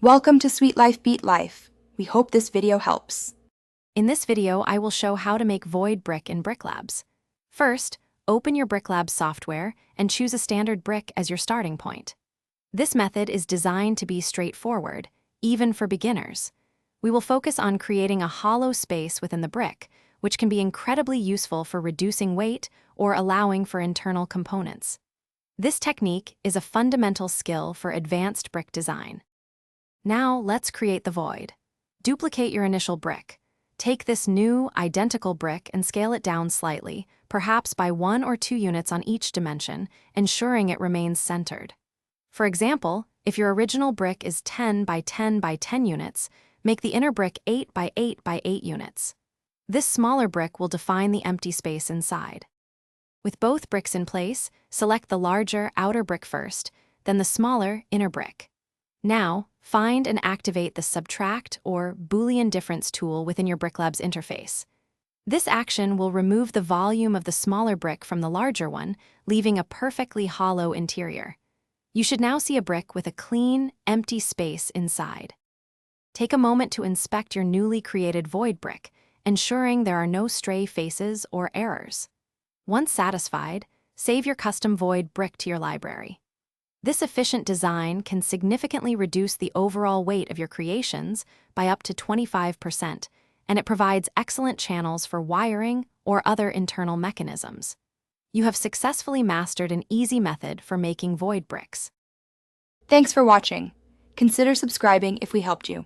Welcome to Sweet Life Beat Life. We hope this video helps. In this video, I will show how to make void brick in Bricklabs. First, open your Bricklabs software and choose a standard brick as your starting point. This method is designed to be straightforward, even for beginners. We will focus on creating a hollow space within the brick, which can be incredibly useful for reducing weight or allowing for internal components. This technique is a fundamental skill for advanced brick design. Now, let's create the void. Duplicate your initial brick. Take this new, identical brick and scale it down slightly, perhaps by 1 or 2 units on each dimension, ensuring it remains centered. For example, if your original brick is 10 by 10 by 10 units, make the inner brick 8 by 8 by 8 units. This smaller brick will define the empty space inside. With both bricks in place, select the larger outer brick first, then the smaller inner brick. Now, find and activate the Subtract or Boolean Difference tool within your Bricklabs interface. This action will remove the volume of the smaller brick from the larger one, leaving a perfectly hollow interior. You should now see a brick with a clean, empty space inside. Take a moment to inspect your newly created void brick, ensuring there are no stray faces or errors. Once satisfied, save your custom void brick to your library. This efficient design can significantly reduce the overall weight of your creations by up to 25%, and it provides excellent channels for wiring or other internal mechanisms. You have successfully mastered an easy method for making void bricks. Thanks for watching. Consider subscribing if we helped you.